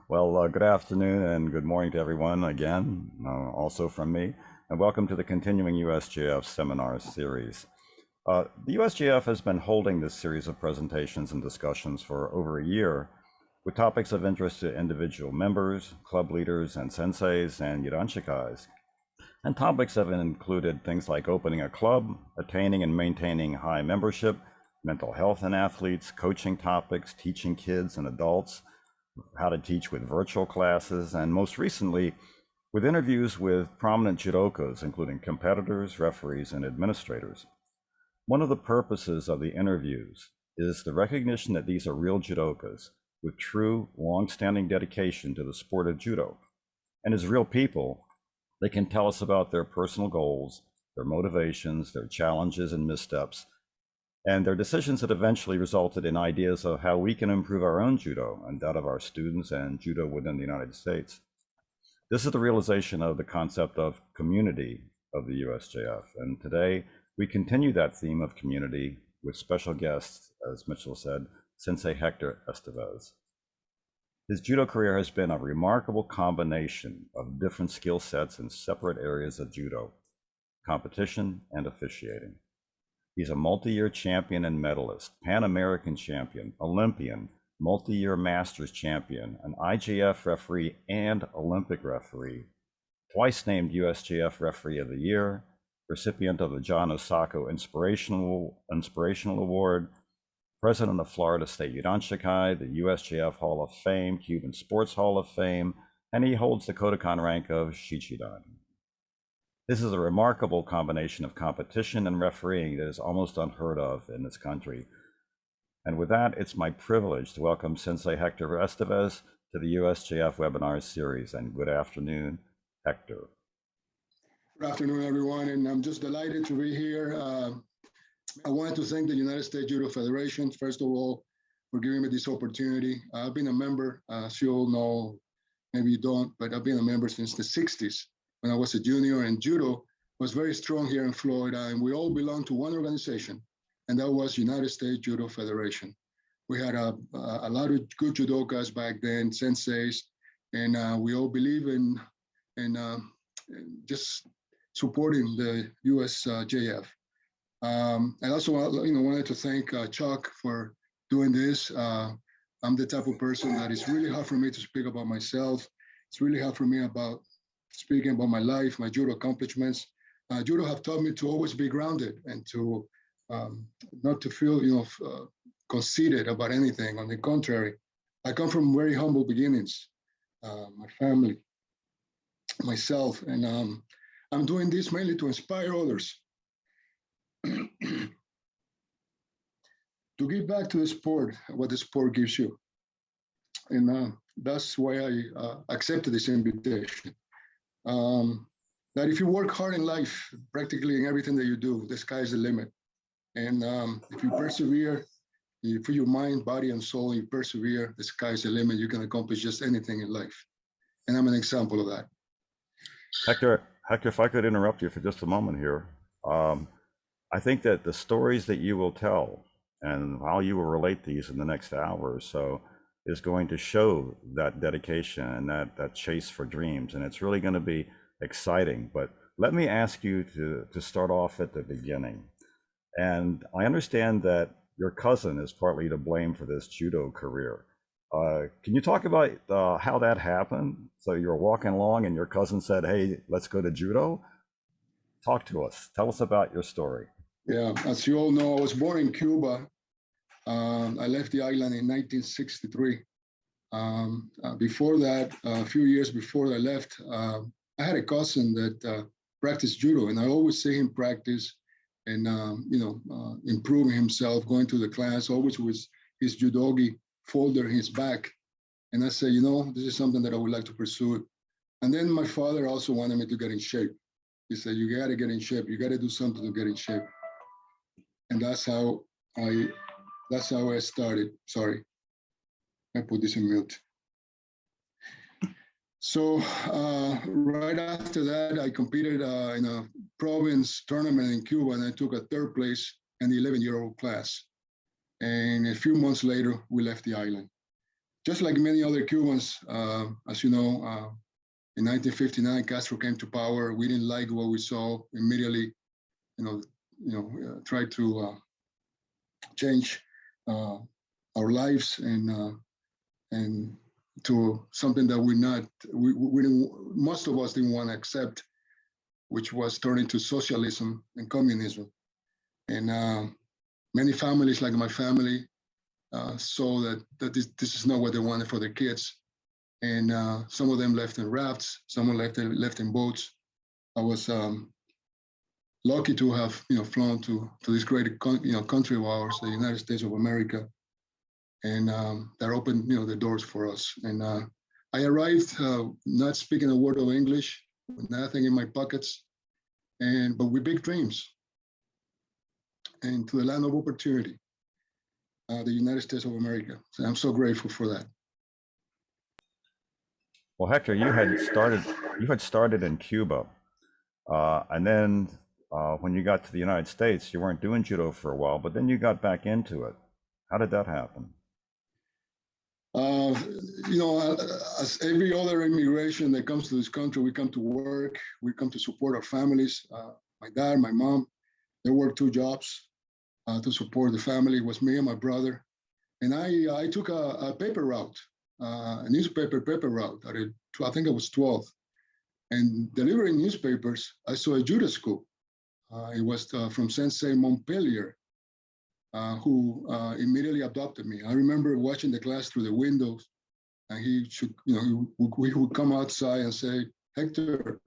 Well, good afternoon and good morning to everyone again, also from me, and welcome to the continuing USJF seminar series. The USJF has been holding this series of presentations and discussions for over a year with topics of interest to individual members, club leaders, and senseis and yudanshikais. And topics have included things like opening a club, attaining and maintaining high membership, mental health in athletes, coaching topics, teaching kids and adults, how to teach with virtual classes, and most recently, with interviews with prominent judokas, including competitors, referees, and administrators. One of the purposes of the interviews is the recognition that these are real judokas with true, long-standing dedication to the sport of judo. And as real people, they can tell us about their personal goals, their motivations, their challenges and missteps, and their decisions that eventually resulted in ideas of how we can improve our own judo and that of our students and judo within the United States. This is the realization of the concept of community of the USJF. And today we continue that theme of community with special guests, as Mitchell said, Sensei Hector Estevez. His judo career has been a remarkable combination of different skill sets in separate areas of judo, competition and officiating. He's a multi-year champion and medalist, Pan-American champion, Olympian, multi-year Masters champion, an IJF referee and Olympic referee, twice named USJF Referee of the Year, recipient of the John Osako Inspirational Award, president of Florida State Yudanshikai, the USJF Hall of Fame, Cuban Sports Hall of Fame, and he holds the Kodokan rank of Shichidan. This is a remarkable combination of competition and refereeing that is almost unheard of in this country. And with that, it's my privilege to welcome Sensei Hector Estevez to the USJF webinar series. And good afternoon, Hector. Good afternoon, everyone. And I'm just delighted to be here. I wanted to thank the United States Judo Federation, first of all, for giving me this opportunity. I've been a member, as you all know, maybe you don't, but I've been a member since the 60s. When I was a junior, and judo was very strong here in Florida, and we all belonged to one organization, and that was United States Judo Federation. We had a lot of good judokas back then, senseis, and we all believe in just supporting the USJF. I also wanted to thank Chuck for doing this. I'm the type of person that it's really hard for me to speak about myself. It's really hard for me about speaking about my life, my judo accomplishments. Judo have taught me to always be grounded and to not to feel, conceited about anything. On the contrary, I come from very humble beginnings. My family, myself, and I'm doing this mainly to inspire others. To give back to the sport, what the sport gives you. And that's why I accepted this invitation. That if you work hard in life, practically in everything that you do, the sky is the limit. And if you persevere, for your mind, body, and soul, you persevere, the sky is the limit. You can accomplish just anything in life. And I'm an example of that. Hector, if I could interrupt you for just a moment here. I think that the stories that you will tell and how you will relate these in the next hour or so is going to show that dedication and that chase for dreams. And it's really going to be exciting. But let me ask you to start off at the beginning. And I understand that your cousin is partly to blame for this judo career. Can you talk about how that happened? So you were walking along and your cousin said, hey, let's go to judo. Talk to us. Tell us about your story. Yeah, as you all know, I was born in Cuba. I left the island in 1963. Before that, a few years before I left, I had a cousin that practiced judo, and I always see him practice and improving himself, going to the class, always with his judogi folder in his back. And I said, this is something that I would like to pursue. And then my father also wanted me to get in shape. He said, you got to get in shape. You got to do something to get in shape. And that's how I started. Sorry, I put this in mute. So right after that, I competed in a province tournament in Cuba, and I took a third place in the 11-year-old class. And a few months later, we left the island. just like many other Cubans, as you know, in 1959, Castro came to power. We didn't like what we saw. Immediately, tried to change our lives and to something that we didn't, most of us didn't want to accept, which was turning to socialism and communism. And many families, like my family, saw that this is not what they wanted for their kids. And some of them left in rafts, someone left in boats. I was lucky to have flown to this great country of ours, the United States of America, and that opened the doors for us. And I arrived not speaking a word of English, with nothing in my pockets, but with big dreams, and to the land of opportunity, the United States of America. So I'm so grateful for that. Well, Hector, you had started in Cuba, and then when you got to the United States, you weren't doing judo for a while, but then you got back into it. How did that happen? As every other immigration that comes to this country, we come to work, we come to support our families. My dad, my mom, they worked 2 jobs to support the family. It was me and my brother. And I took a paper route, a newspaper route. I think I was 12. And delivering newspapers, I saw a judo school. It was from Sensei Montpellier, who immediately adopted me. I remember watching the class through the windows, and he would come outside and say, "Hector,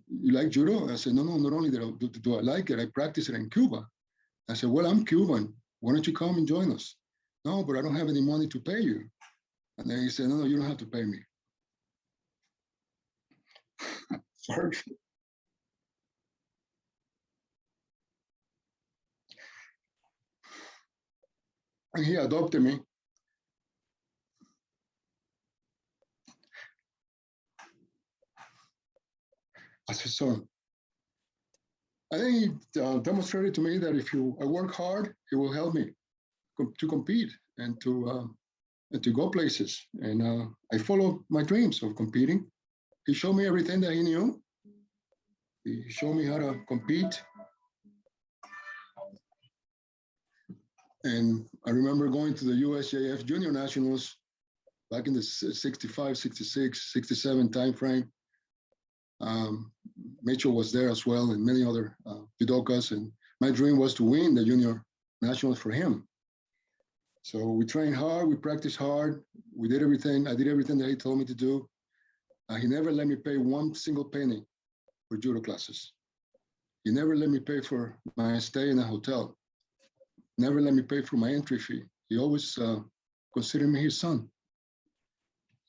you like judo?" I said, "No, not only do I like it, I practice it in Cuba." I said, "Well, I'm Cuban. Why don't you come and join us?" "No, but I don't have any money to pay you." And then he said, "No, you don't have to pay me." Sorry. And he adopted me. As his son. I think he demonstrated to me that if I work hard, he will help me to compete and to go places. And I followed my dreams of competing. He showed me everything that he knew. He showed me how to compete. And I remember going to the USJF Junior Nationals back in the 65, 66, 67 timeframe. Mitchell was there as well, and many other judokas. And my dream was to win the Junior Nationals for him. So we trained hard, we practiced hard, we did everything. I did everything that he told me to do. He never let me pay one single penny for judo classes. He never let me pay for my stay in a hotel. Never let me pay for my entry fee. He always considered me his son.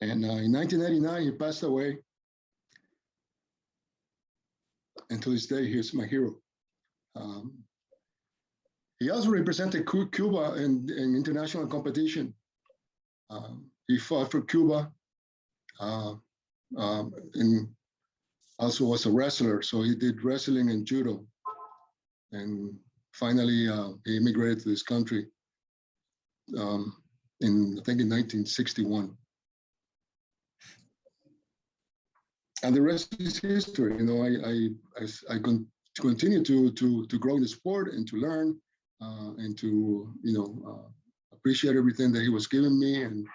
And in 1989, he passed away. And to this day, he's my hero. He also represented Cuba in international competition. He fought for Cuba and also was a wrestler. So he did wrestling and judo. And finally, he immigrated to this country I think in 1961. And the rest is history. I continue to grow in the sport and to learn and to appreciate everything that he was giving me and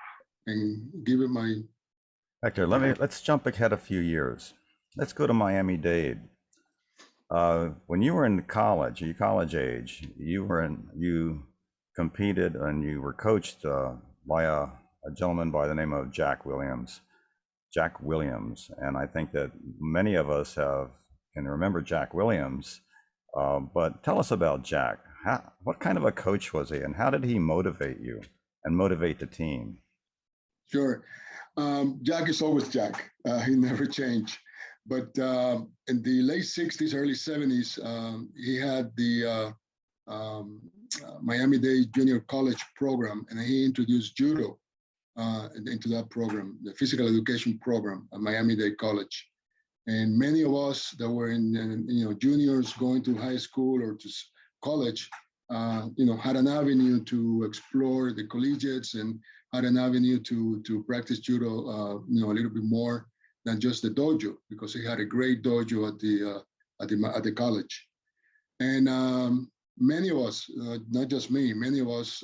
give it my. Hector, let's jump ahead a few years. Let's go to Miami-Dade. When you were in college age, you competed and you were coached by a gentleman by the name of Jack Williams, and I think that many of us can remember Jack Williams. But tell us about Jack. What kind of a coach was he, and how did he motivate you and motivate the team? Sure, Jack is always Jack. He never changed. But in the late 60s, early 70s, he had the Miami-Dade Junior College program, and he introduced judo into that program, the physical education program at Miami-Dade College. And many of us that were in juniors going to high school or to college, had an avenue to explore the collegiates and had an avenue to practice judo, a little bit more than just the dojo, because he had a great dojo at the college. And many of us, not just me, many of us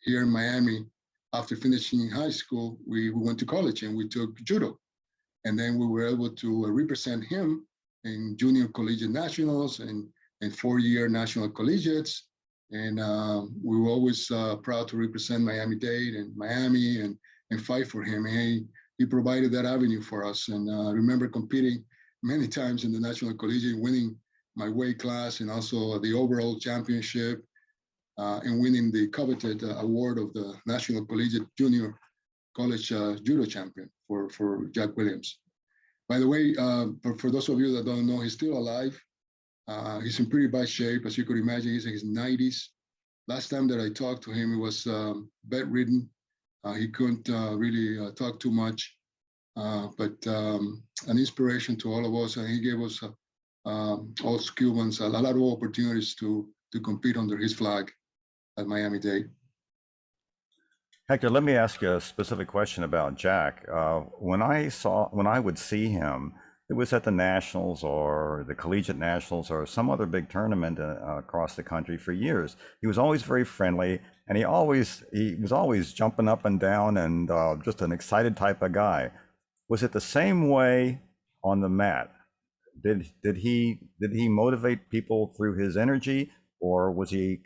here in Miami, after finishing high school, we went to college and we took judo. And then we were able to represent him in junior collegiate nationals and 4-year national collegiates. And we were always proud to represent Miami-Dade and Miami and fight for him. And he provided that avenue for us. And I remember competing many times in the national collegiate, winning my weight class and also the overall championship, and winning the coveted award of the National Collegiate Junior College Judo Champion for Jack Williams. By the way, for those of you that don't know, he's still alive. He's in pretty bad shape. As you could imagine, he's in his 90s. Last time that I talked to him, he was bedridden. He couldn't really talk too much, but an inspiration to all of us. And he gave us, all Cubans, a lot of opportunities to compete under his flag at Miami-Dade. Hector, let me ask you a specific question about Jack. When I would see him, it was at the Nationals or the Collegiate Nationals or some other big tournament across the country for years. He was always very friendly, and he was always jumping up and down and just an excited type of guy. Was it the same way on the mat? Did he motivate people through his energy, or was he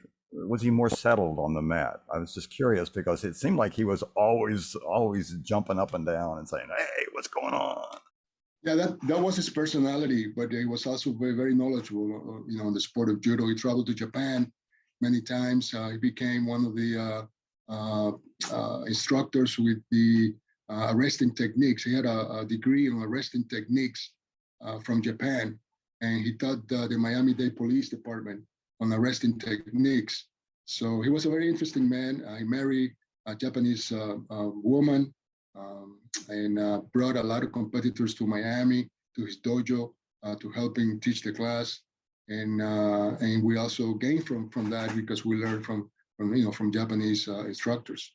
more settled on the mat? I was just curious because it seemed like he was always jumping up and down and saying, "Hey, what's going on?" Yeah, that was his personality, but he was also very, very knowledgeable, in the sport of judo. He traveled to Japan many times. He became one of the instructors with the arresting techniques. He had a degree in arresting techniques from Japan, and he taught the Miami-Dade Police Department on arresting techniques. So he was a very interesting man. He married a Japanese woman, and brought a lot of competitors to Miami, to his dojo, to help him teach the class. And we also gained from that because we learned from Japanese instructors.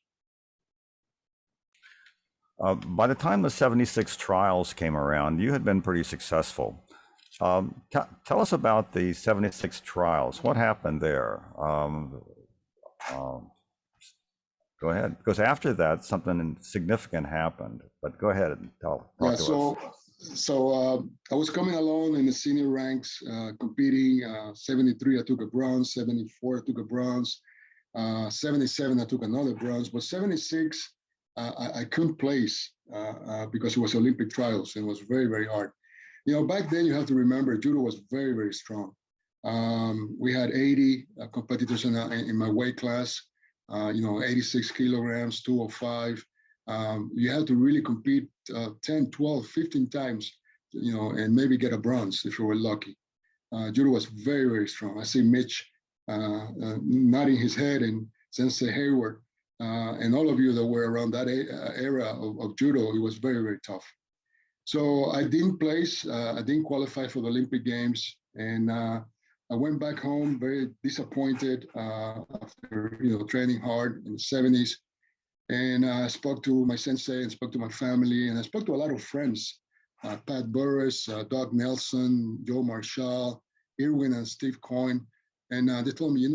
By the time the 76 trials came around, you had been pretty successful. Tell us about the 76 trials. What happened there? Go ahead, because after that, something significant happened. But go ahead and talk to us. So I was coming along in the senior ranks, competing. 73, I took a bronze. 74, I took a bronze. 77, I took another bronze. But 76, I couldn't place because it was Olympic trials, and it was very, very hard. Back then, you have to remember, judo was very, very strong. We had 80 competitors in my weight class. 86 kilograms, 205. You have to really compete 10, 12, 15 times, and maybe get a bronze if you were lucky. Judo was very, very strong. I see Mitch nodding his head, and Sensei Hayward, and all of you that were around that era of judo. It was very, very tough. So I didn't place, I didn't qualify for the Olympic Games, and I went back home very disappointed after training hard in the 70s. And I spoke to my sensei and spoke to my family, and I spoke to a lot of friends, Pat Burris, Doug Nelson, Joe Marshall, Irwin and Steve Coyne. And they told me,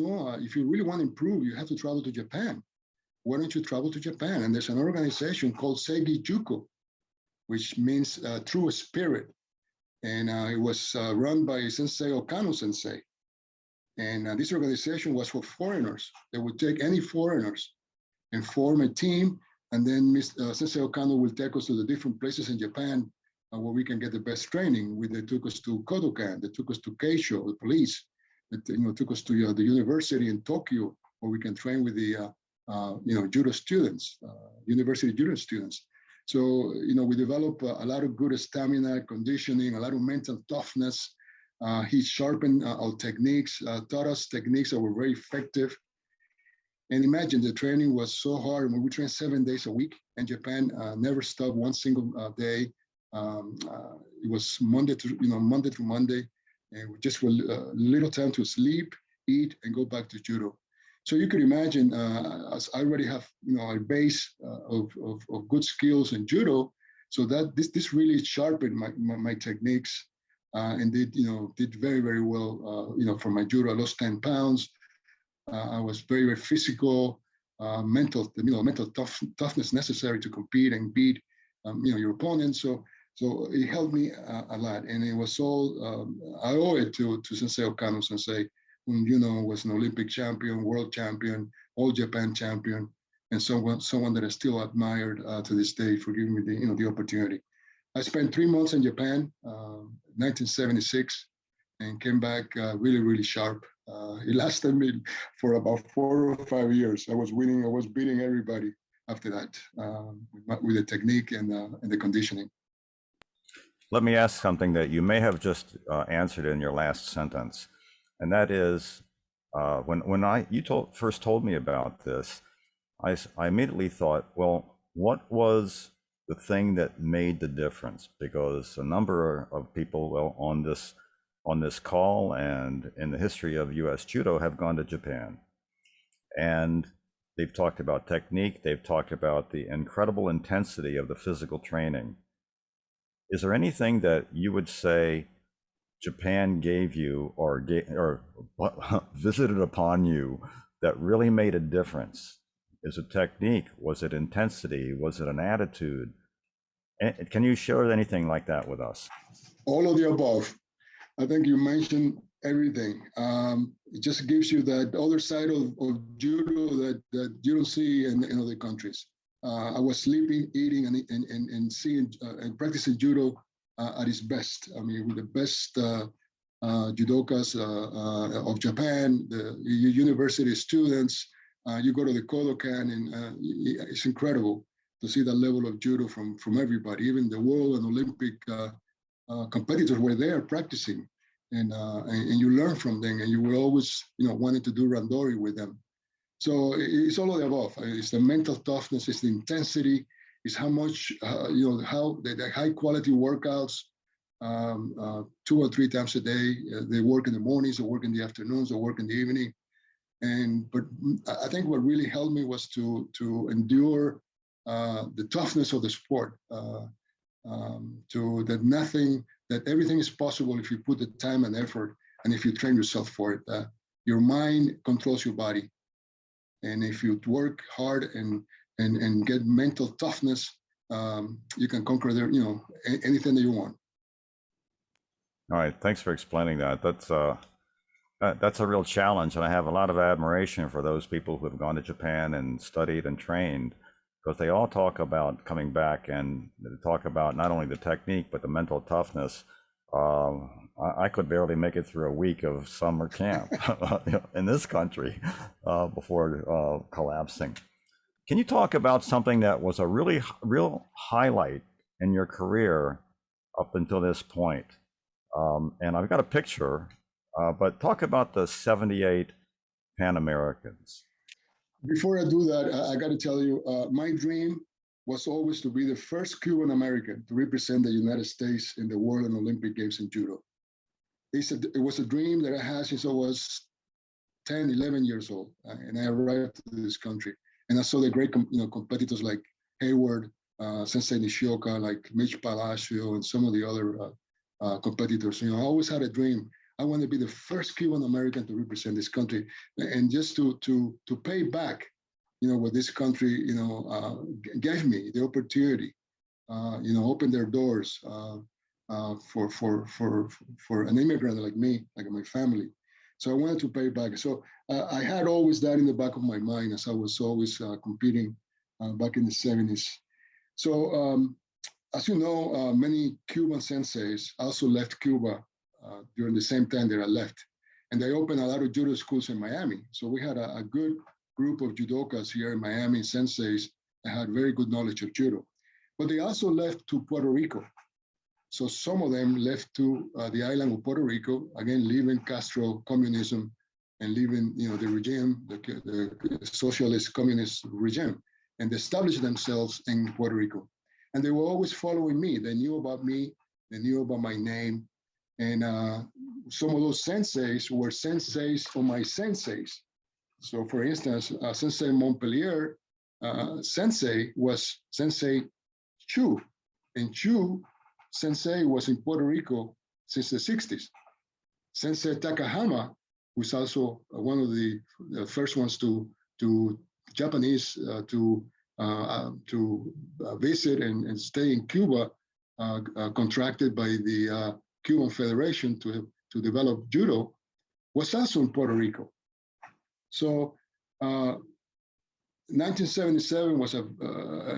if you really want to improve, you have to travel to Japan. Why don't you travel to Japan? And there's an organization called Seigi Juku, which means true spirit. And it was run by Sensei Okano Sensei. And this organization was for foreigners. They would take any foreigners and form a team. And then Sensei Okano will take us to the different places in Japan where we can get the best training. They took us to Kodokan, they took us to Keisho, the police. They took us to the university in Tokyo, where we can train with the judo students, university judo students. So, we developed a lot of good stamina, conditioning, a lot of mental toughness. He sharpened our techniques, taught us techniques that were very effective. And imagine the training was so hard. When we trained 7 days a week, and Japan never stopped one single day. It was Monday to Monday, and we just were little time to sleep, eat, and go back to judo. So you could imagine, as I already have, a base of good skills in judo, so that this really sharpened my techniques, and did very, very well. For my judo, I lost 10 pounds. I was very, very physical, mental toughness necessary to compete and beat, your opponent. So it helped me a lot, and it was all I owe it to Sensei Okano Sensei, who was an Olympic champion, world champion, all Japan champion, and someone that I still admired to this day for giving me the opportunity. I spent 3 months in Japan, 1976, and came back really, really sharp. It lasted me for about 4 or 5 years. I was winning. I was beating everybody after that, with the technique and the conditioning. Let me ask something that you may have just answered in your last sentence, and that is, when you first told me about this, I immediately thought, well, what was the thing that made the difference? Because a number of people, well, on this call and in the history of U.S. Judo have gone to Japan, and they've talked about technique. They've talked about the incredible intensity of the physical training. Is there anything that you would say Japan gave you or visited upon you that really made a difference? Is it technique? Was it intensity? Was it an attitude? Can you share anything like that with us? All of the above. I think you mentioned everything. It just gives you that other side of judo that you don't see in other countries. I was sleeping, eating, and seeing and practicing judo at its best. I mean, with the best judokas of Japan, the university students. You go to the Kodokan, and it's incredible to see that level of judo from everybody. Even the world and Olympic competitors were there practicing, and you learn from them, and you will always wanting to do randori with them. So it's all of the above. It's the mental toughness, it's the intensity, it's how much, how the high quality workouts, 2 or 3 times a day. They work in the mornings, they work in the afternoons, they work in the evening. But I think what really helped me was to endure the toughness of the sport, that everything is possible if you put the time and effort, and if you train yourself for it. Your mind controls your body. And if you work hard and get mental toughness, you can conquer anything that you want. All right, thanks for explaining that. That's a real challenge, and I have a lot of admiration for those people who have gone to Japan and studied and trained, because they all talk about coming back and they talk about not only the technique but the mental toughness. I could barely make it through a week of summer camp in this country before collapsing. Can you talk about something that was a real highlight in your career up until this point? And I've got a picture, but talk about the '78 Pan Americans. Before I do that, I got to tell you, my dream was always to be the first Cuban American to represent the United States in the World and Olympic Games in judo. It was a dream that I had since I was 10, 11 years old, and I arrived to this country. And I saw the great competitors like Hayward, Sensei Nishioka, like Mitch Palacio, and some of the other competitors. I always had a dream. I want to be the first Cuban American to represent this country, and just to pay back, what this country, gave me the opportunity, open their doors for an immigrant like me, like my family. So I wanted to pay back. So I had always that in the back of my mind as I was always competing back in the '70s. So as you know, many Cuban senseis also left Cuba during the same time that I left. And they opened a lot of judo schools in Miami. So we had a good group of judokas here in Miami, senseis, that had very good knowledge of judo. But they also left to Puerto Rico. So some of them left to the island of Puerto Rico, again, leaving Castro communism and leaving the regime, the socialist communist regime, and established themselves in Puerto Rico. And they were always following me. They knew about me, they knew about my name. And some of those senseis were senseis for my senseis. So for instance, Sensei Montpellier, Sensei was Sensei Chu. And Chu, Sensei was in Puerto Rico since the 60s. Sensei Takahama, who's also one of the first ones to Japanese to visit and stay in Cuba, contracted by the Cuban Federation to develop judo, was also in Puerto Rico. So 1977 was a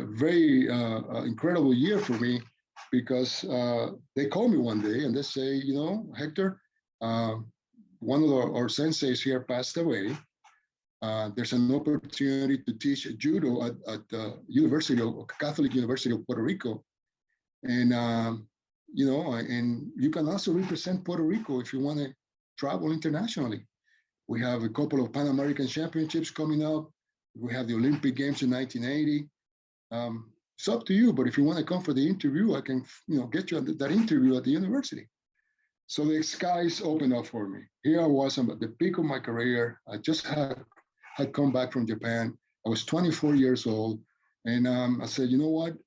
very incredible year for me, because they called me one day and they say, you know, Hector, one of our senseis here passed away. There's an opportunity to teach judo at the Catholic University of Puerto Rico. And, you know, and you can also represent Puerto Rico if you want to travel internationally. We have a couple of Pan American Championships coming up. We have the Olympic Games in 1980. It's up to you, but if you want to come for the interview, I can, you know, get you that interview at the university. So the skies opened up for me. Here I was, I'm at the peak of my career. I just had come back from Japan. I was 24 years old. And I said, you know what?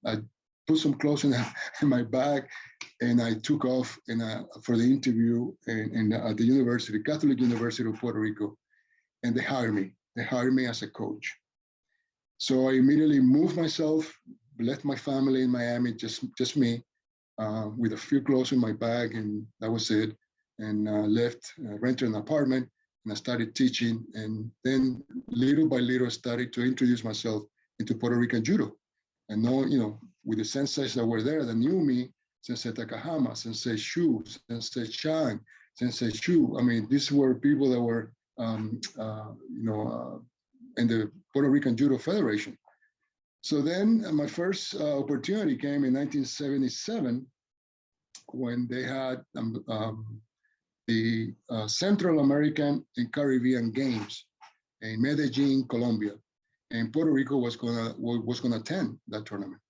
I put some clothes in my bag and I took off for the interview at the university, Catholic University of Puerto Rico. And they hired me. They hired me as a coach. So I immediately moved myself, left my family in Miami, just me, with a few clothes in my bag, and that was it. And left, rented an apartment, and I started teaching. And then little by little, I started to introduce myself into Puerto Rican judo. And know, you know, with the senseis that were there that knew me, Sensei Takahama, Sensei Shu, Sensei Chang, Sensei Shu. I mean, these were people that were, you know, in the Puerto Rican Judo Federation. So then my first opportunity came in 1977 when they had the Central American and Caribbean Games in Medellin, Colombia, and Puerto Rico was gonna attend that tournament.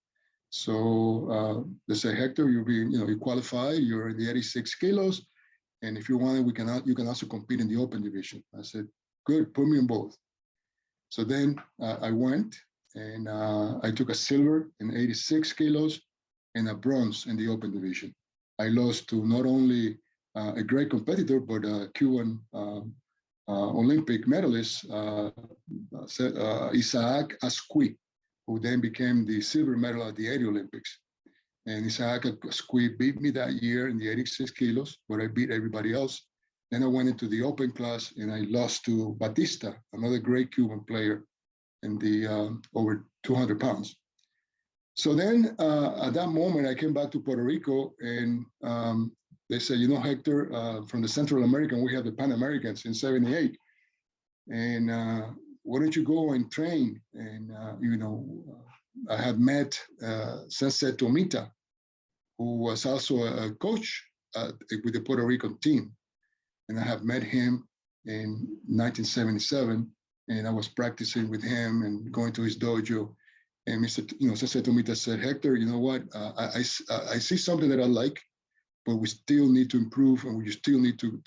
So they said, Hector, you qualify. You're in the 86 kilos, and if you want it, you can also compete in the open division. I said, good, put me in both. So then I went and I took a silver in 86 kilos and a bronze in the open division. I lost to not only a great competitor, but a Cuban Olympic medalist, Isaac Asqui, who then became the silver medal at the 80 Olympics. And Isaac Asqui beat me that year in the 86 kilos, but I beat everybody else. Then I went into the open class and I lost to Batista, another great Cuban player in the over 200 pounds. So then at that moment, I came back to Puerto Rico and they said, you know, Hector, from the Central American, we have the Pan Americans in 78. And why don't you go and train? And, you know, I had met Sensei Tomita, who was also a coach with the Puerto Rican team. And I have met him in 1977, and I was practicing with him and going to his dojo. And Sensei Tomita said, Hector, you know what? I see something that I like, but we still need to improve, and we still need to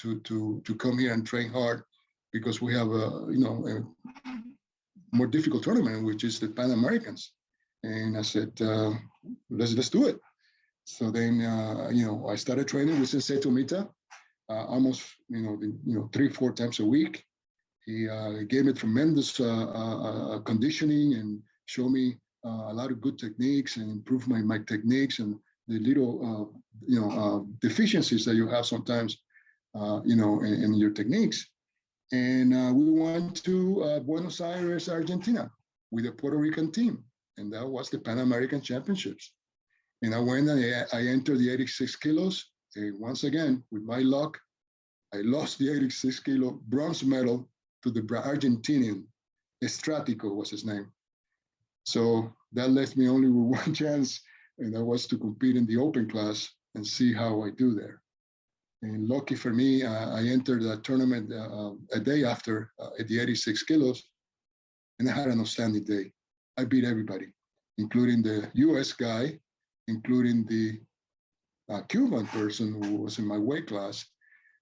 come here and train hard, because we have a more difficult tournament, which is the Pan Americans. And I said, let's do it. So then I started training with Sensei Tomita. Almost 3-4 times a week. He gave me tremendous conditioning and showed me a lot of good techniques and improved my techniques and the little deficiencies that you have sometimes in your techniques. And we went to Buenos Aires, Argentina, with the Puerto Rican team, and that was the Pan American Championships. And I went and I entered the 86 kilos. And once again, with my luck, I lost the 86 kilo bronze medal to the Argentinian. Estratico was his name. So that left me only with one chance, and that was to compete in the open class and see how I do there. And lucky for me, I entered that tournament a day after at the 86 kilos, and I had an outstanding day. I beat everybody, including the US guy, including the Cuban person who was in my weight class,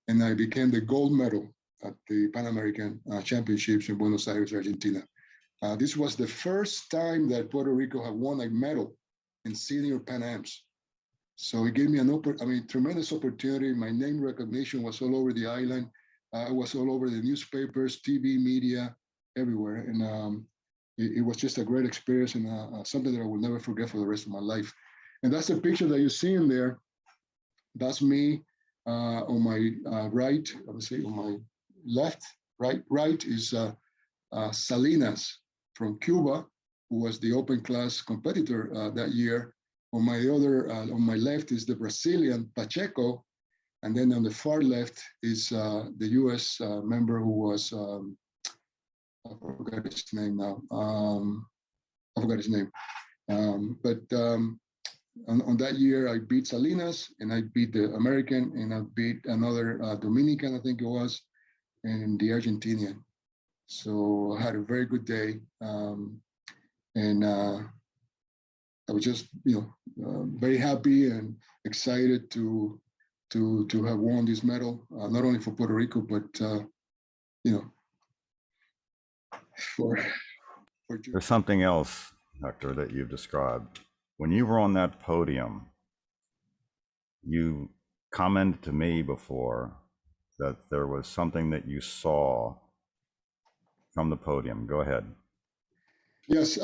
and I became the gold medal at the Pan American Championships in Buenos Aires, Argentina. This was the first time that Puerto Rico had won a medal in senior Pan Ams. So it gave me tremendous opportunity. My name recognition was all over the island. It was all over the newspapers, TV, media, everywhere. And it was just a great experience and something that I will never forget for the rest of my life. And that's the picture that you see in there. That's me on my right, obviously on my left, right is Salinas from Cuba, who was the open class competitor that year. On my left is the Brazilian Pacheco, and then on the far left is the U.S. member who was I forgot his name now. I forgot his name, but on that year I beat Salinas and I beat the American and I beat another Dominican, I think it was, and the Argentinian. So I had a very good day, and I was just, very happy and excited to have won this medal, not only for Puerto Rico, but for There's something else, Hector, that you've described. When you were on that podium, you commented to me before that there was something that you saw from the podium. Go ahead. Yes,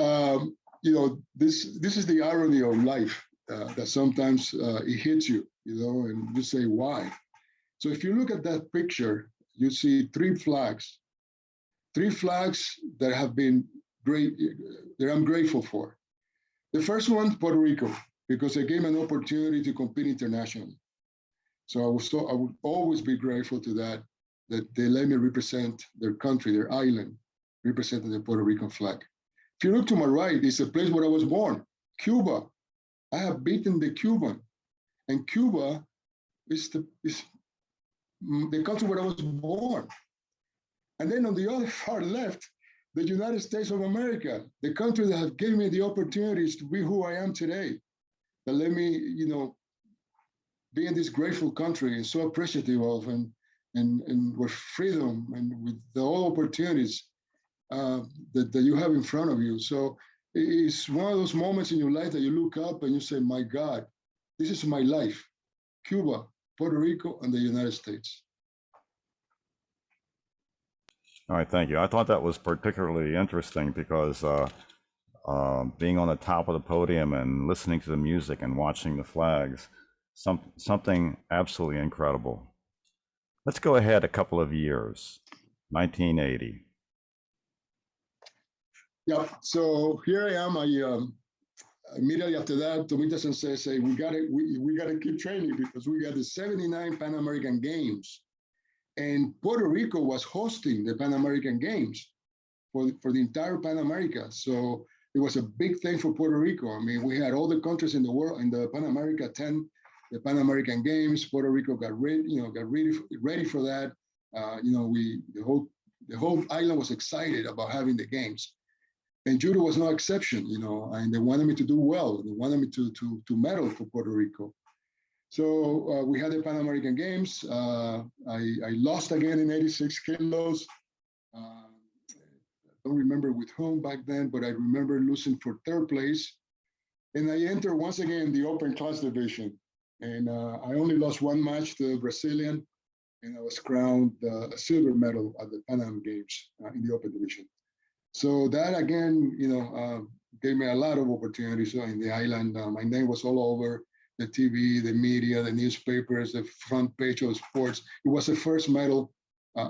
this is the irony of life, that sometimes it hits you, and you say, why? So if you look at that picture, you see three flags that have been great, that I'm grateful for. The first one, Puerto Rico, because it gave me an opportunity to compete internationally. So I would always be grateful to that they let me represent their country, their island, representing the Puerto Rican flag. If you look to my right, it's the place where I was born, Cuba. I have beaten the Cuban, and Cuba is the country where I was born. And then on the other far left, the United States of America, the country that has given me the opportunities to be who I am today, that let me, be in this grateful country and so appreciative of, and with freedom and with all opportunities that you have in front of you. So it's one of those moments in your life that you look up and you say, my God, this is my life, Cuba, Puerto Rico, and the United States. All right, thank you. I thought that was particularly interesting because being on the top of the podium and listening to the music and watching the flags, something absolutely incredible. Let's go ahead a couple of years, 1980. Yeah, so here I am. Immediately after that, Tomita Sensei say, we gotta keep training because we got the 79 Pan American Games. And Puerto Rico was hosting the Pan American Games for the entire Pan America. So it was a big thing for Puerto Rico. I mean, we had all the countries in the world, in the Pan America attend the Pan American Games. Puerto Rico got ready for that. The whole island was excited about having the games. And Judo was no exception, and they wanted me to do well. They wanted me to medal for Puerto Rico. So we had the Pan American Games. I lost again in 86 kilos. I don't remember with whom back then, but I remember losing for third place. And I entered once again the open class division. And I only lost one match to the Brazilian, and I was crowned a silver medal at the Pan Am Games in the open division. So that again, gave me a lot of opportunities in the island. My name was all over the TV, the media, the newspapers, the front page of sports. It was the first medal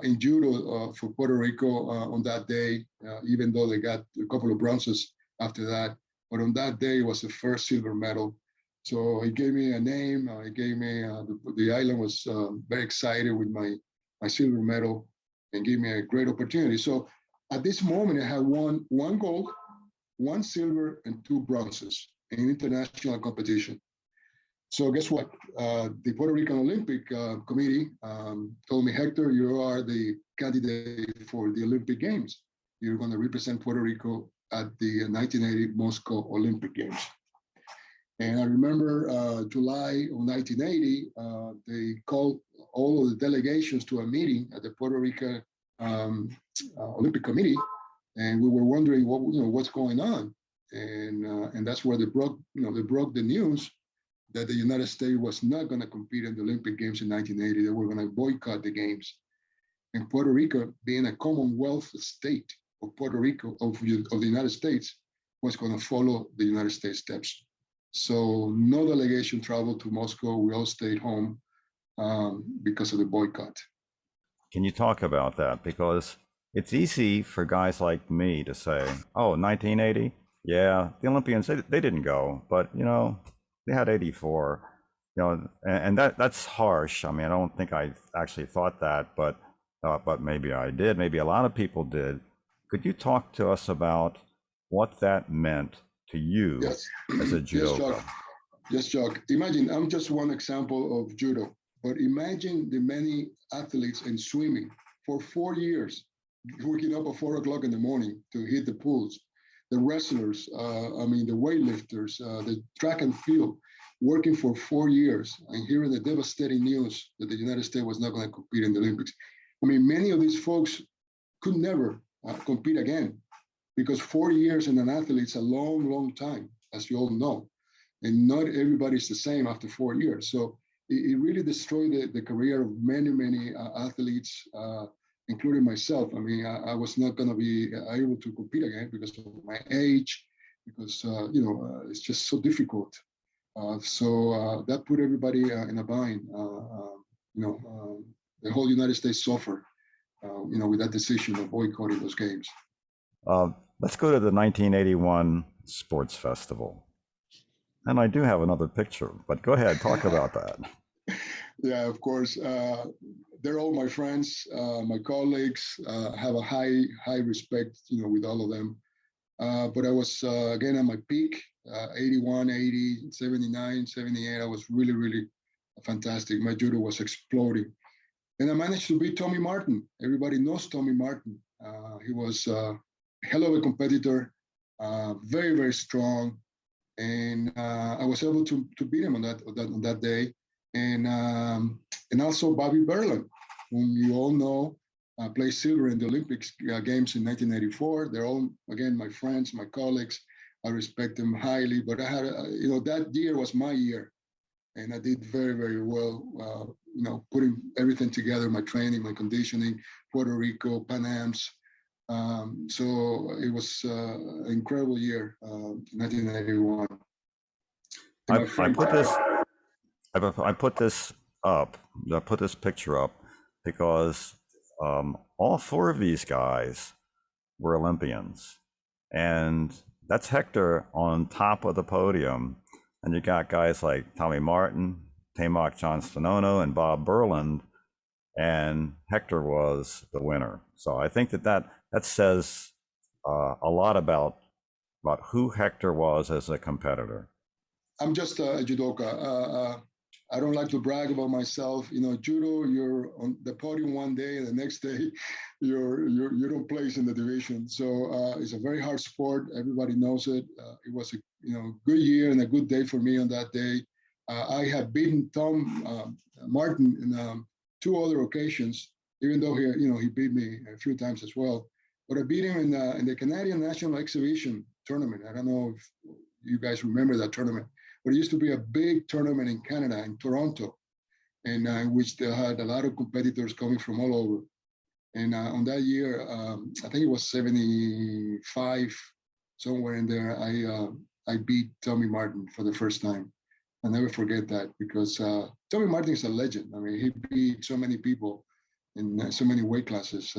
in Judo for Puerto Rico on that day, even though they got a couple of bronzes after that. But on that day, it was the first silver medal. So he gave me a name. He gave me, the island was very excited with my silver medal and gave me a great opportunity. So at this moment, I have won one gold, one silver, and two bronzes in international competition. So guess what? The Puerto Rican Olympic Committee told me, Hector, you are the candidate for the Olympic Games. You're going to represent Puerto Rico at the 1980 Moscow Olympic Games. And I remember July of 1980, they called all of the delegations to a meeting at the Puerto Rico Olympic Committee, and we were wondering what's going on, and that's where they broke the news that the United States was not going to compete in the Olympic Games in 1980. They were going to boycott the games. And Puerto Rico, being a Commonwealth state of Puerto Rico, of the United States, was going to follow the United States steps. So no delegation traveled to Moscow. We all stayed home because of the boycott. Can you talk about that? Because it's easy for guys like me to say, oh, 1980, yeah, the Olympians, they didn't go, but, they had 84, and that's harsh. I mean, I don't think I actually thought that, but maybe I did. Maybe a lot of people did. Could you talk to us about what that meant to you as a judoka? Yes, Chuck. Imagine, I'm just one example of judo, but imagine the many athletes in swimming for 4 years, waking up at 4 o'clock in the morning to hit the pools. The wrestlers, the weightlifters, the track and field, working for 4 years and hearing the devastating news that the United States was not going to compete in the Olympics. I mean, many of these folks could never compete again, because 4 years in an athlete is a long, long time, as you all know. And not everybody's the same after 4 years. So it really destroyed the career of many, many athletes, including myself. I mean, I was not going to be able to compete again because of my age, because, it's just so difficult. So that put everybody in a bind. The whole United States suffered, with that decision of boycotting those games. Let's go to the 1981 Sports Festival. And I do have another picture, but go ahead, talk about that. Yeah, of course. They're all my friends, my colleagues. Have a high respect, with all of them. But I was, again, at my peak, 81, 80, 79, 78. I was really, really fantastic. My judo was exploding. And I managed to beat Tommy Martin. Everybody knows Tommy Martin. He was a hell of a competitor, very, very strong. And I was able to beat him on that day. And also Bobby Berlin, whom you all know, played silver in the Olympics Games in 1984. They're all, again, my friends, my colleagues. I respect them highly. But I had, that year was my year. And I did very, very well, putting everything together, my training, my conditioning, Puerto Rico, Pan Am's. So it was an incredible year, 1981. I put this picture up because all 4 of these guys were Olympians, and that's Hector on top of the podium, and you got guys like Tommy Martin, Tamak Johnstonono, and Bob Berland, and Hector was the winner. So I think that says a lot about who Hector was as a competitor. I'm just a judoka. I don't like to brag about myself. Judo, you're on the podium one day, and the next day, you don't place in the division. So it's a very hard sport. Everybody knows it. It was a good year and a good day for me on that day. I have beaten Tom Martin in 2 other occasions, even though he beat me a few times as well. But I beat him in the Canadian National Exhibition tournament. I don't know if you guys remember that tournament. But it used to be a big tournament in Canada, in Toronto, and in which they had a lot of competitors coming from all over. And on that year, I think it was 75, somewhere in there, I beat Tommy Martin for the first time. I'll never forget that, because Tommy Martin is a legend. I mean, he beat so many people in so many weight classes.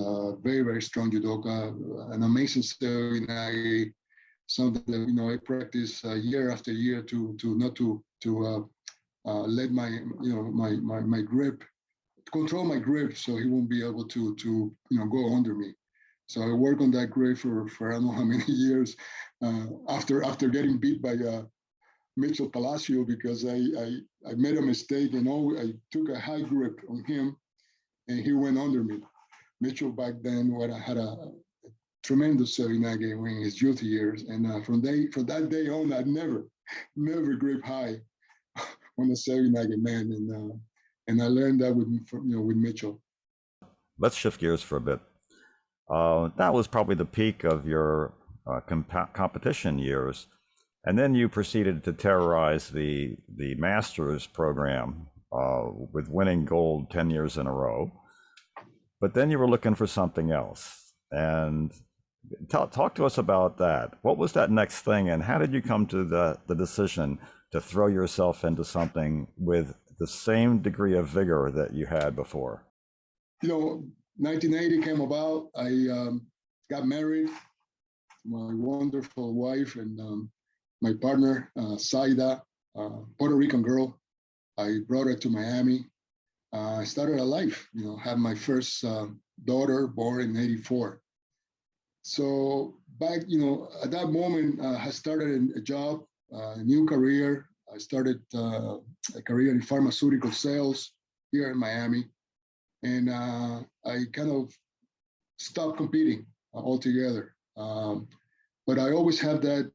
Very, very strong judoka, an amazing seoi, something that I practice year after year to let my grip, control my grip, so he won't be able to go under me. So I work on that grip for I don't know how many years. After getting beat by Mitchell Palacio, because I made a mistake and I took a high grip on him, and he went under me. Mitchell back then had a tremendous seoi in his youth years, and from that day on, I never grip high on the seoi, man, And I learned that with Mitchell. Let's shift gears for a bit. That was probably the peak of your competition years. And then you proceeded to terrorize the master's program with winning gold 10 years in a row. But then you were looking for something else. And talk to us about that. What was that next thing, and how did you come to the decision to throw yourself into something with the same degree of vigor that you had before? 1980 came about. I got married to my wonderful wife and my partner, Saida, Puerto Rican girl. I brought her to Miami. I started a life, had my first daughter born in '84. So back, at that moment, I started a job, a new career. I started a career in pharmaceutical sales here in Miami. And I kind of stopped competing altogether. But I always have that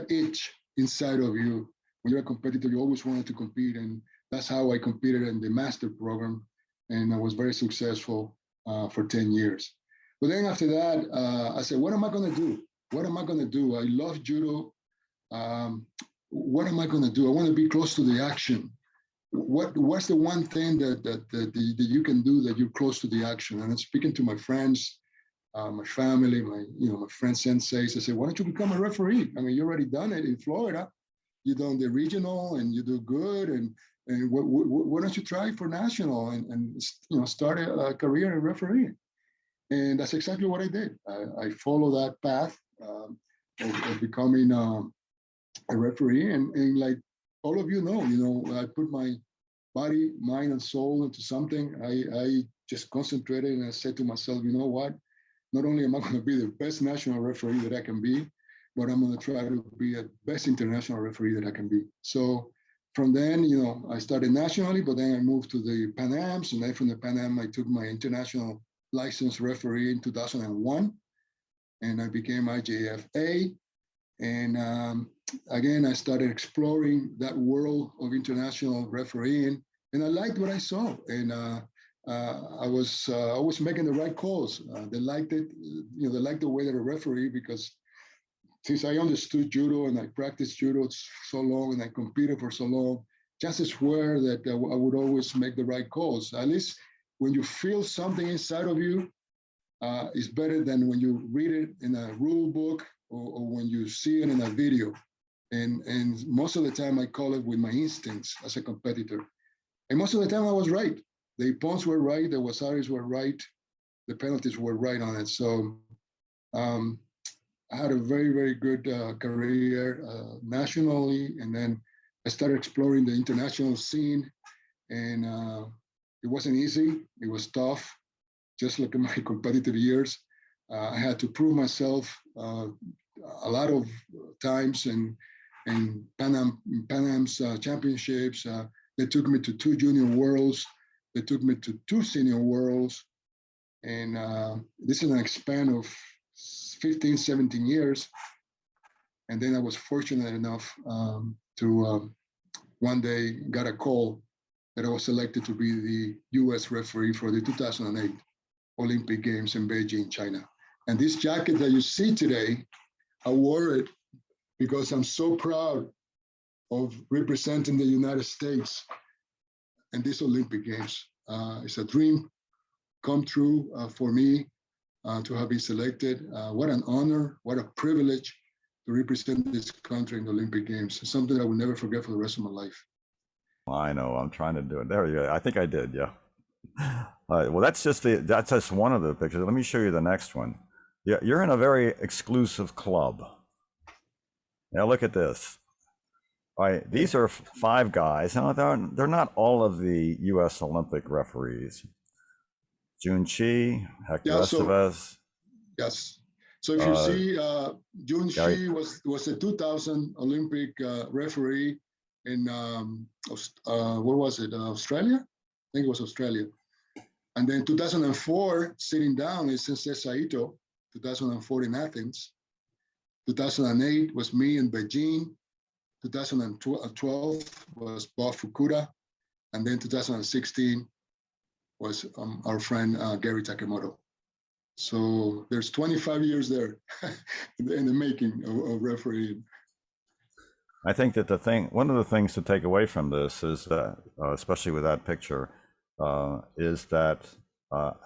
itch inside of you. When you're a competitor, you always wanted to compete. And that's how I competed in the master program. And I was very successful for 10 years. But then after that, I said, what am I going to do? What am I going to do? I love judo. What am I going to do? I want to be close to the action. What's the one thing that you can do that you're close to the action? And I'm speaking to my friends, my family, my friend senseis. I said, why don't you become a referee? I mean, you already done it in Florida. You done the regional and you do good. And why don't you try for national and start a career in refereeing? And that's exactly what I did. I follow that path of becoming a referee. And like all of you know, I put my body, mind, and soul into something. I just concentrated and I said to myself, you know what? Not only am I going to be the best national referee that I can be, but I'm going to try to be the best international referee that I can be. So from then, I started nationally, but then I moved to the Pan Ams, and then from the Pan Am, I took my international license referee in 2001, and I became IJF A. And again, I started exploring that world of international refereeing, and I liked what I saw. And I was making the right calls. They liked it. They liked the way that a referee, because since I understood judo and I practiced judo so long and I competed for so long, chances were that I would always make the right calls. At least when you feel something inside of you, it's better than when you read it in a rule book or when you see it in a video. And most of the time I call it with my instincts as a competitor. And most of the time I was right. The points were right, the wasaris were right, the penalties were right on it. So I had a very, very good career nationally. And then I started exploring the international scene. And it wasn't easy, it was tough, just like in my competitive years. I had to prove myself a lot of times in Pan Am's championships. They took me to 2 junior worlds. They took me to 2 senior worlds. And this is an span of 15, 17 years. And then I was fortunate enough to one day got a call that I was selected to be the US referee for the 2008 Olympic Games in Beijing, China. And this jacket that you see today, I wore it because I'm so proud of representing the United States in these Olympic Games. It's a dream come true for me to have been selected. What an honor, what a privilege to represent this country in the Olympic Games. It's something I will never forget for the rest of my life. I know, I'm trying to do it. There you go. I think I did, yeah. All right, well, that's just one of the pictures. Let me show you the next one. Yeah, you're in a very exclusive club. Now look at this. All right, these are 5 guys. Now they're not all of the U.S. Olympic referees. Jun Chi, Hector Estevez. Yes. So if you see, Jun Chi was a 2000 Olympic referee in what was it? Australia? I think it was Australia. And then 2004, sitting down, is Sensei Saito. 2004 in Athens. 2008 was me in Beijing. 2012 was Bob Fukuda. And then 2016 was our friend Gary Takemoto. So there's 25 years there in the making of refereeing. I think that one of the things to take away from this is that, especially with that picture, is that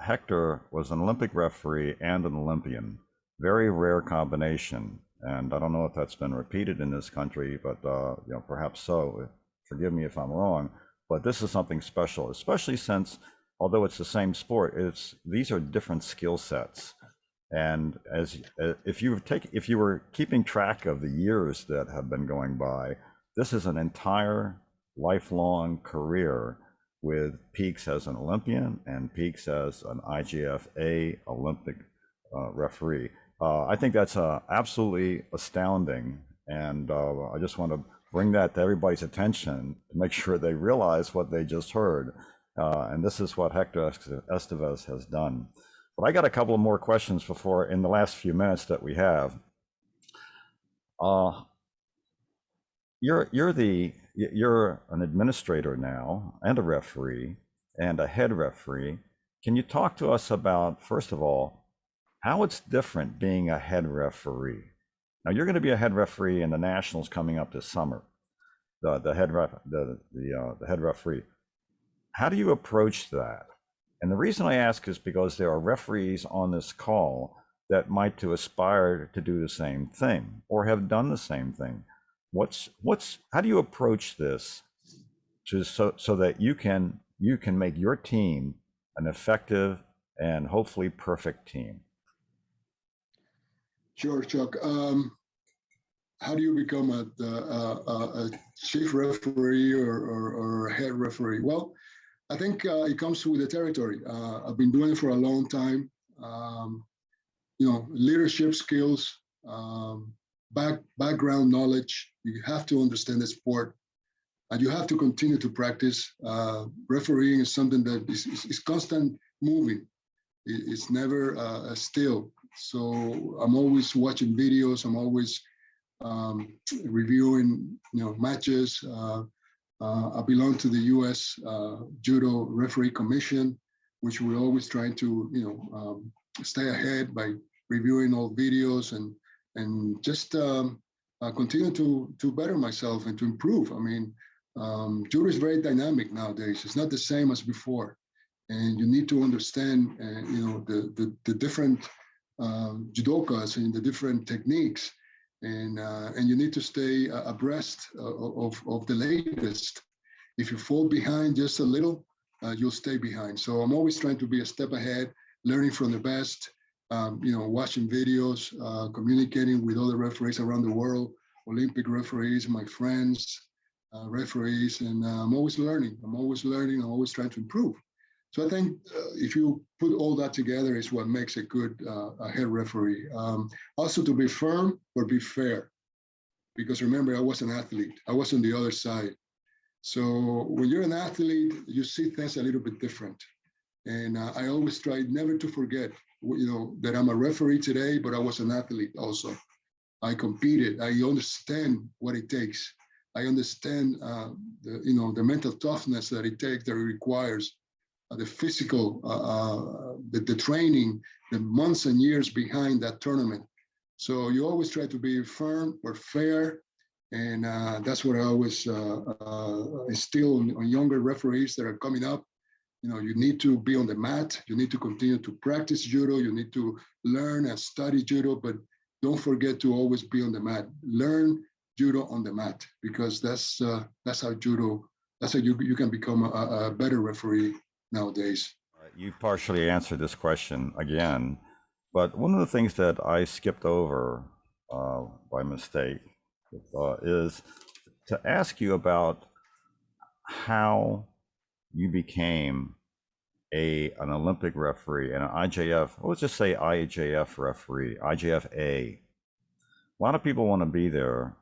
Hector was an Olympic referee and an Olympian. Very rare combination, and I don't know if that's been repeated in this country, but perhaps so. Forgive me if I'm wrong, but this is something special, especially since, although it's the same sport, these are different skill sets. And if you were keeping track of the years that have been going by, this is an entire lifelong career with peaks as an Olympian and peaks as an IJF A Olympic referee. I think that's absolutely astounding, and I just want to bring that to everybody's attention to make sure they realize what they just heard. And this is what Hector Estevez has done. But I got a couple of more questions before, in the last few minutes that we have. You're an administrator now, and a referee, and a head referee. Can you talk to us about, first of all, how it's different being a head referee? Now, you're going to be a head referee in the nationals coming up this summer. The head referee. How do you approach that? And the reason I ask is because there are referees on this call that might to aspire to do the same thing or have done the same thing. How do you approach this so that you can make your team an effective and hopefully perfect team? Sure, Chuck. How do you become a chief referee or a head referee? Well, I think it comes with the territory. I've been doing it for a long time. Leadership skills, background knowledge. You have to understand the sport, and you have to continue to practice. Refereeing is something that is constant moving. It's never still. So I'm always watching videos. I'm always reviewing, matches. I belong to the U.S. Judo Referee Commission, which we're always trying to, stay ahead by reviewing all videos and just continue to better myself and to improve. I mean, judo is very dynamic nowadays. It's not the same as before, and you need to understand, the different judokas and the different techniques. And you need to stay abreast of the latest. If you fall behind just a little, you'll stay behind. So I'm always trying to be a step ahead, learning from the best, watching videos, communicating with other referees around the world, Olympic referees, my friends, referees, and I'm always learning. I'm always trying to improve. So I think if you put all that together is what makes a good head referee. Also to be firm, but be fair. Because remember, I was an athlete. I was on the other side. So when you're an athlete, you see things a little bit different. And I always try never to forget, that I'm a referee today, but I was an athlete also. I competed. I understand what it takes. I understand, the mental toughness that it takes, that it requires. The physical, the training, the months and years behind that tournament. So you always try to be firm or fair, and that's what I always instill on younger referees that are coming up. You need to be on the mat. You need to continue to practice judo. You need to learn and study judo, but don't forget to always be on the mat. Learn judo on the mat, because that's how judo. That's how you can become a better referee nowadays. You've partially answered this question again, but one of the things that I skipped over by mistake is to ask you about how you became an Olympic referee and an IJF, let's just say IJF referee, IJF A. A lot of people want to be there,